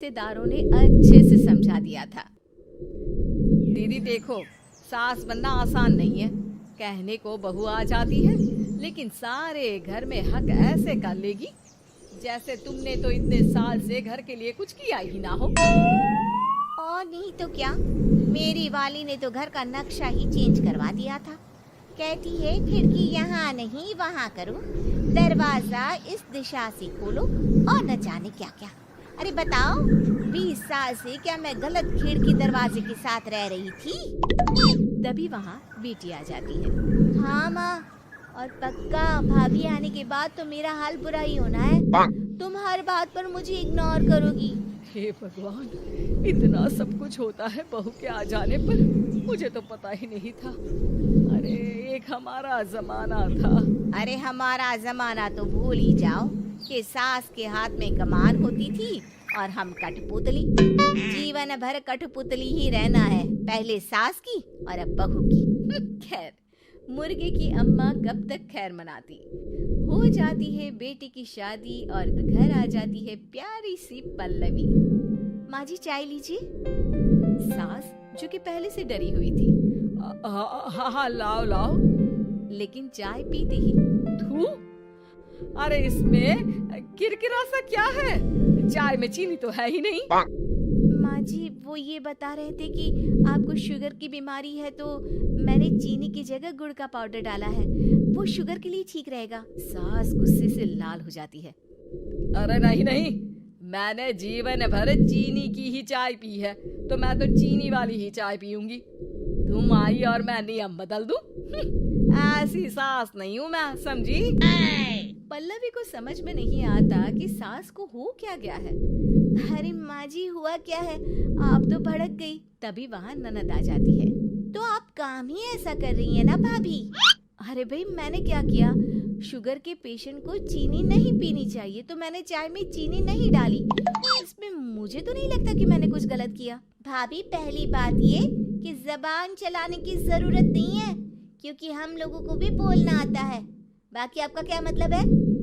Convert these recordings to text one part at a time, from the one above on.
रिश्तेदारों ने अच्छे से समझा दिया था। दीदी देखो, सास बनना आसान नहीं है। कहने को बहू आ जाती है, लेकिन सारे घर में हक ऐसे कर लेगी जैसे तुमने तो इतने साल से घर के लिए कुछ किया ही ना हो। और नहीं तो क्या, मेरी वाली ने तो घर का नक्शा ही चेंज करवा दिया था। कहती है खिड़की यहाँ नहीं वहाँ करो, दरवाजा इस दिशा से खोलो और न जाने क्या क्या। अरे बताओ, 20 साल से क्या मैं गलत खिड़की दरवाजे के साथ रह रही थी? तभी वहाँ बेटी आ जाती है। हाँ माँ, और पक्का भाभी आने के बाद तो मेरा हाल बुरा ही होना है। तुम हर बात पर मुझे इग्नोर करोगी। हे भगवान, इतना सब कुछ होता है बहू के आ जाने पर, मुझे तो पता ही नहीं था। अरे एक हमारा जमाना था। अरे हमारा जमाना तो भूल ही जाओ कि सास के हाथ में कमान होती थी और हम कठपुतली। जीवन भर कठपुतली ही रहना है, पहले सास की और अब बहू की। खैर, मुर्गे की अम्मा कब तक खैर मनाती। हो जाती है बेटी की शादी और घर आ जाती है प्यारी सी पल्लवी। माँ जी चाय लीजिए। सास जो कि पहले से डरी हुई थी, हाँ लाओ लाओ। लेकिन चाय पीते ही थू, अरे इसमें किरकिरा सा क्या है? चाय में चीनी तो है ही नहीं। माँ जी वो ये बता रहे थे कि आपको शुगर की बीमारी है, तो मैंने चीनी की जगह गुड़ का पाउडर डाला है, वो शुगर के लिए ठीक रहेगा। सास गुस्से से लाल हो जाती है। अरे नहीं नहीं, मैंने जीवन भर चीनी की ही चाय पी है, तो मैं तो चीनी वाली ही चाय पीऊंगी। तुम आई और मैं नियम बदल दूं? ऐसी सास नहीं हूँ मैं, समझी? पल्लवी को समझ में नहीं आता कि सास को हो क्या गया है। अरे माँ जी हुआ क्या है, आप तो भड़क गई। तभी वहाँ ननद आ जाती है। तो आप काम ही ऐसा कर रही है ना भाभी? अरे भाई, मैंने क्या किया? शुगर के पेशेंट को चीनी नहीं पीनी चाहिए, तो मैंने चाय में चीनी नहीं डाली। इसमें मुझे तो नहीं लगता कि मैंने कुछ गलत किया। भाभी पहली बात ये कि जबान चलाने की जरूरत नहीं है, क्योंकि हम लोगों को भी बोलना आता है। बाकी आपका क्या मतलब है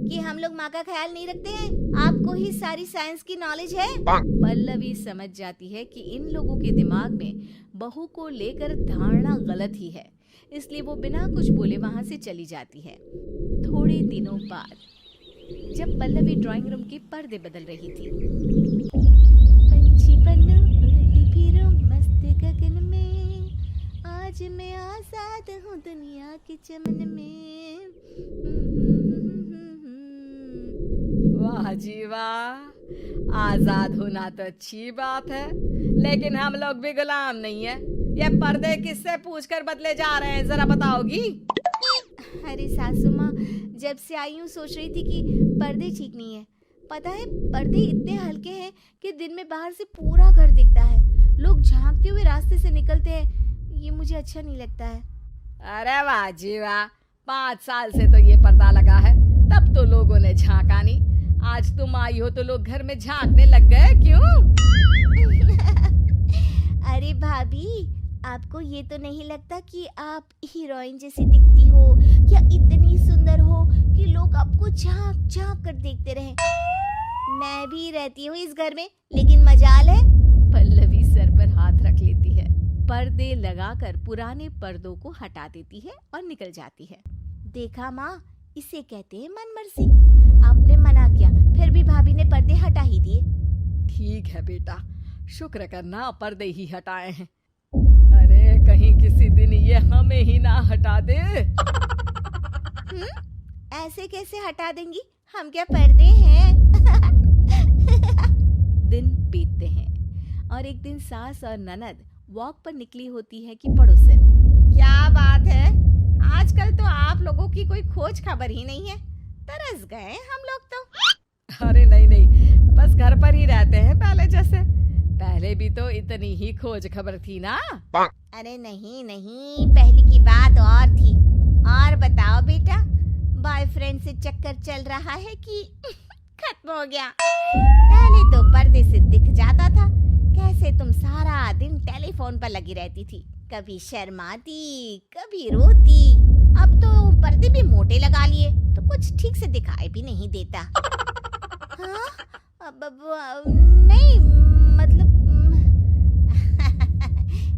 कि हम लोग माँ का ख्याल नहीं रखते हैं? आपको ही सारी साइंस की नॉलेज है। पल्लवी समझ जाती है कि इन लोगों के दिमाग में बहू को लेकर धारणा गलत ही है, इसलिए वो बिना कुछ बोले वहां से चली जाती है। थोड़े दिनों बाद जब पल्लवी ड्राइंग रूम के पर्दे बदल रही थी, पंछी बन उड़ती फिरूं मस्त गगन में, आज मैं आजाद हूँ दुनिया के चमन में। वाह जी वाह, आजाद होना तो अच्छी बात है, लेकिन हम लोग भी गुलाम नहीं है। ये पर्दे किससे पूछकर बदले जा रहे हैं, जरा बताओगी? अरे सासू माँ, जब से आई हूँ सोच रही थी कि पर्दे ठीक नहीं है। पता है, पर्दे इतने हल्के हैं कि दिन में बाहर से पूरा घर दिखता है। लोग झांकते हुए रास्ते से निकलते हैं, ये मुझे अच्छा नहीं लगता है। अरे वाह जी वाह, 5 साल से तो ये पर्दा लगा है, तब तो लोगों ने झांका नहीं। आज तुम आई हो तो लोग घर में झांकने लग गए, क्यों? अरे भाभी, आपको ये तो नहीं लगता कि आप हीरोइन जैसी दिखती हो या इतनी सुंदर हो कि लोग आपको झांक झांक कर देखते रहे? मैं भी रहती हूँ इस घर में, लेकिन मजाल है। पल्लवी सर पर हाथ रख लेती है, पर्दे लगाकर पुराने पर्दों को हटा देती है और निकल जाती है। देखा माँ, इसे कहते हैं मन मर्जी। आपने मना किया, फिर भी भाभी ने पर्दे हटा ही दिए। ठीक है बेटा, शुक्र करना पर्दे ही हटाए हैं। अरे कहीं किसी दिन ये हमें ही ना हटा दे। ऐसे कैसे हटा देंगी, हम क्या पर्दे हैं? दिन बीतते हैं और एक दिन सास और ननद वॉक पर निकली होती है कि पड़ोसन। क्या बात है, आजकल तो आप लोगों की कोई खोज खबर ही नहीं है। तरस गए हम लोग तो। अरे नहीं नहीं, बस घर पर ही रहते हैं पहले जैसे। पहले भी तो इतनी ही खोज खबर थी ना। अरे नहीं नहीं, पहले की बात और थी। और बताओ बेटा, बॉयफ्रेंड से चक्कर चल रहा है कि खत्म हो गया? पहले तो पर्दे से दिख जाता था कैसे तुम सारा दिन टेलीफोन पर लगी रहती थी, कभी शर्माती कभी रोती। अब तो पर्दे भी मोटे लगा लिए तो कुछ ठीक से दिखाई भी नहीं देता। हाँ, नहीं मतलब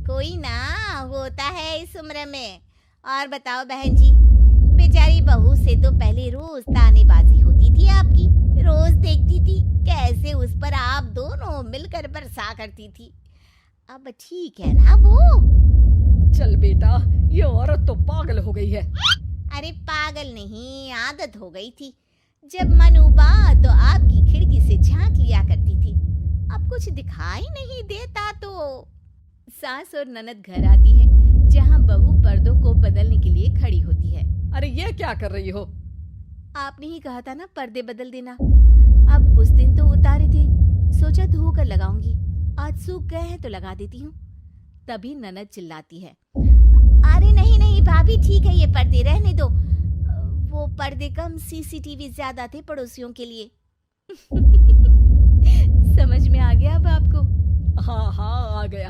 कोई ना होता है इस उम्र में। और बताओ बहन जी, बेचारी बहू से तो पहले रोज तानेबाजी होती थी आपकी, रोज देखती थी कैसे उस पर आप दोनों मिलकर बरसा करती थी। अब ठीक है ना वो? चल बेटा, ये औरत तो पागल हो गई है। अरे पागल नहीं, आदत हो गई थी। जब मन उबा तो आपकी खिड़की से झांक लिया करती थी, अब कुछ दिखाई नहीं देता तो। सास और ननद घर आती है, जहाँ बहू पर्दों को बदलने के लिए खड़ी होती है। अरे ये क्या कर रही हो? आपने ही कहा था ना पर्दे बदल देना। अब उस दिन तो उतारे थे, सोचा धोकर लगाऊंगी, आज सूख गए हैं तो लगा देती हूँ। तभी ननद चिल्लाती है, अरे नहीं नहीं भाभी, ठीक है, ये पर्दे रहने दो। वो पर्दे कम, सीसीटीवी ज्यादा थे पड़ोसियों के लिए। समझ में आ गया अब आपको? हाँ हाँ आ गया।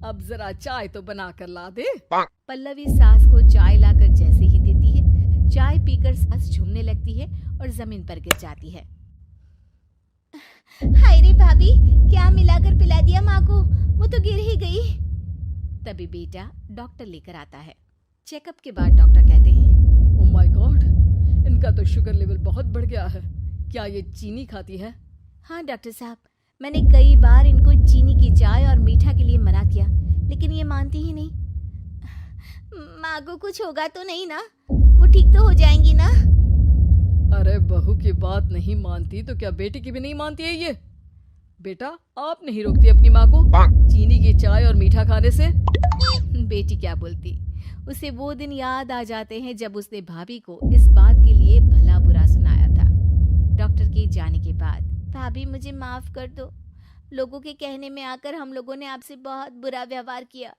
अब जरा चाय तो बना कर ला दे। पल्लवी सास को चाय लाकर जैसे ही देती है, चाय पीकर सास झूमने लगती है और जमीन पर गिर जाती है। हाय रे भाभी, क्या मिलाकर पिला दिया माँ को, वो तो गिर ही गई। तभी बेटा डॉक्टर लेकर आता है। चेकअप के बाद डॉक्टर कहते हैं, ओह माय गॉड, इनका तो शुगर लेवल बहुत बढ़ गया है। क्या ये चीनी खाती है? हाँ डॉक्टर साहब, मैंने कई बार इनको चीनी की चाय और मीठा के लिए मना किया, लेकिन ये मानती ही नहीं। माँ को कुछ होगा तो नहीं ना? वो ठीक तो हो जाएंगी ना? अरे बहू की बात नहीं मानती तो क्या बेटी की भी नहीं मानती है ये? बेटा, आप नहीं रोकती अपनी माँ को चीनी की चाय और मीठा खाने से? बेटी क्या बोलती, उसे वो दिन याद आ जाते हैं जब उसने भाभी को इस बात के लिए भला बुरा सुनाया था। डॉक्टर के जाने के बाद, भाभी मुझे माफ कर दो, लोगों के कहने में आकर हम लोगों ने आपसे बहुत बुरा व्यवहार किया।